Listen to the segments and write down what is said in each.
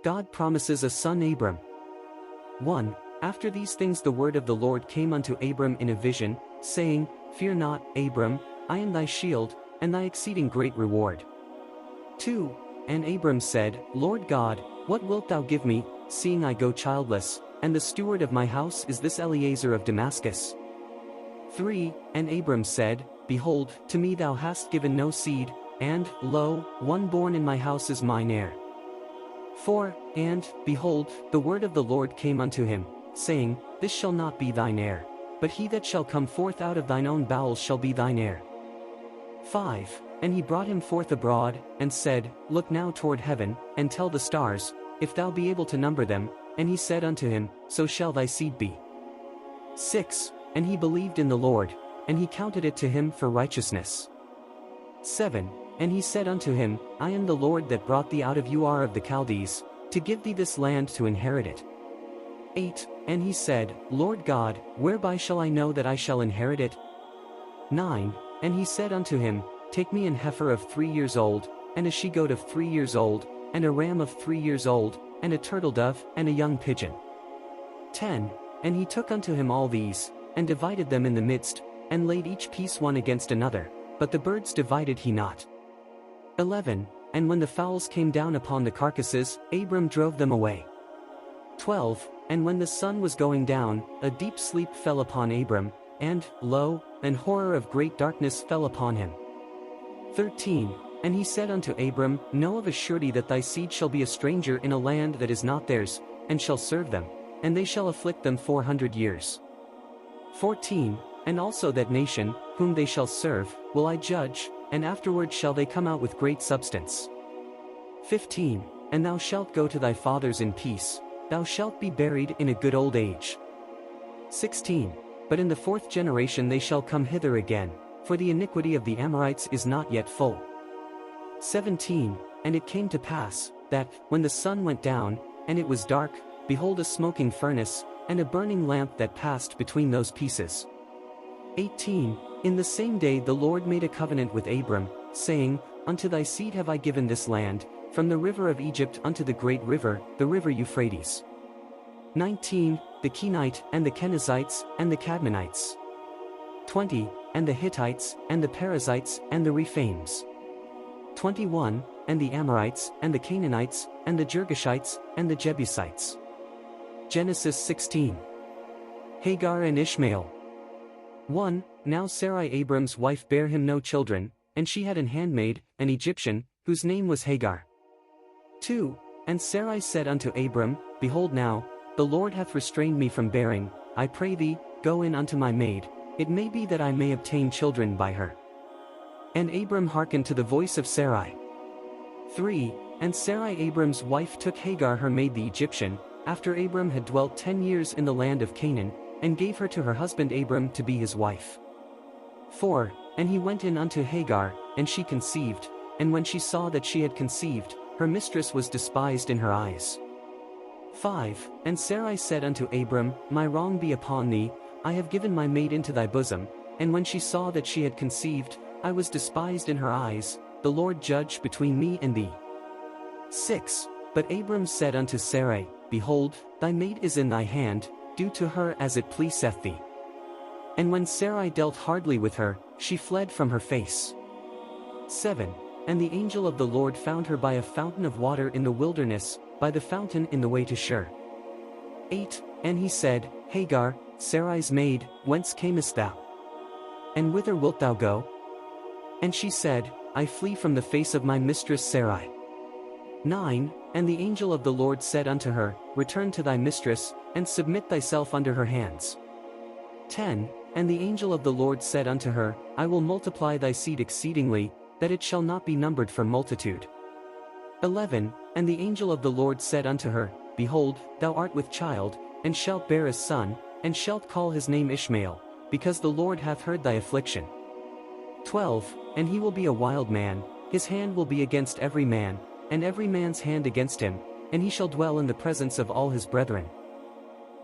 God promises a son Abram. 1. After these things the word of the Lord came unto Abram in a vision, saying, Fear not, Abram, I am thy shield, and thy exceeding great reward. 2. And Abram said, Lord God, what wilt thou give me, seeing I go childless, and the steward of my house is this Eliezer of Damascus? 3. And Abram said, Behold, to me thou hast given no seed, and, lo, one born in my house is mine heir. 4. And, behold, the word of the Lord came unto him, saying, This shall not be thine heir, but he that shall come forth out of thine own bowels shall be thine heir. 5. And he brought him forth abroad, and said, Look now toward heaven, and tell the stars, if thou be able to number them, and he said unto him, So shall thy seed be. 6. And he believed in the Lord, and he counted it to him for righteousness. 7. And he said unto him, I am the Lord that brought thee out of Ur of the Chaldees, to give thee this land to inherit it. 8. And he said, Lord God, whereby shall I know that I shall inherit it? 9. And he said unto him, Take me an heifer of 3 years old, and a she-goat of 3 years old, and a ram of 3 years old, and a turtle-dove, and a young pigeon. 10. And he took unto him all these, and divided them in the midst, and laid each piece one against another, but the birds divided he not. 11. And when the fowls came down upon the carcasses, Abram drove them away. 12. And when the sun was going down, a deep sleep fell upon Abram, and, lo, an horror of great darkness fell upon him. 13. And he said unto Abram, Know of a surety that thy seed shall be a stranger in a land that is not theirs, and shall serve them, and they shall afflict them 400 years. 14. And also that nation, whom they shall serve, will I judge, and afterward shall they come out with great substance. 15. And thou shalt go to thy fathers in peace, thou shalt be buried in a good old age. 16. But in the 4th generation they shall come hither again, for the iniquity of the Amorites is not yet full. 17. And it came to pass, that, when the sun went down, and it was dark, behold a smoking furnace, and a burning lamp that passed between those pieces. 18. In the same day the Lord made a covenant with Abram, saying, Unto thy seed have I given this land, from the river of Egypt unto the great river, the river Euphrates. 19. The Kenite, and the Kenizzites, and the Cadmonites. 20. And the Hittites, and the Perizzites, and the Rephaims. 21. And the Amorites, and the Canaanites, and the Girgashites, and the Jebusites. Genesis 16. Hagar and Ishmael. 1. Now Sarai Abram's wife bare him no children, and she had an handmaid, an Egyptian, whose name was Hagar. 2. And Sarai said unto Abram, Behold now, the Lord hath restrained me from bearing, I pray thee, go in unto my maid, it may be that I may obtain children by her. And Abram hearkened to the voice of Sarai. 3. And Sarai Abram's wife took Hagar her maid the Egyptian, after Abram had dwelt 10 years in the land of Canaan, and gave her to her husband Abram to be his wife. 4. And he went in unto Hagar, and she conceived, and when she saw that she had conceived, her mistress was despised in her eyes. 5. And Sarai said unto Abram, My wrong be upon thee, I have given my maid into thy bosom, and when she saw that she had conceived, I was despised in her eyes, the Lord judge between me and thee. 6. But Abram said unto Sarai, Behold, thy maid is in thy hand, do to her as it pleaseth thee. And when Sarai dealt hardly with her, she fled from her face. 7. And the angel of the Lord found her by a fountain of water in the wilderness, by the fountain in the way to Shur. 8. And he said, Hagar, Sarai's maid, whence camest thou? And whither wilt thou go? And she said, I flee from the face of my mistress Sarai. 9. And the angel of the Lord said unto her, Return to thy mistress, and submit thyself under her hands. 10. And the angel of the Lord said unto her, I will multiply thy seed exceedingly, that it shall not be numbered for multitude. 11. And the angel of the Lord said unto her, Behold, thou art with child, and shalt bear a son, and shalt call his name Ishmael, because the Lord hath heard thy affliction. 12. And he will be a wild man, his hand will be against every man, and every man's hand against him, and he shall dwell in the presence of all his brethren.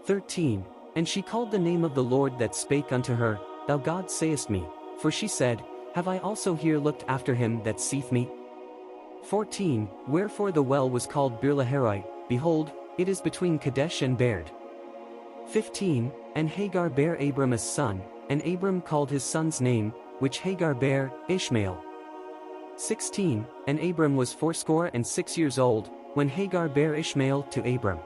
13. And she called the name of the Lord that spake unto her, Thou God sayest me, for she said, Have I also here looked after him that seeth me? 14. Wherefore the well was called Beer-lahai, behold, it is between Kadesh and Bered. 15. And Hagar bare Abram a son, and Abram called his son's name, which Hagar bare, Ishmael. 16. And Abram was 86 years old, when Hagar bare Ishmael to Abram.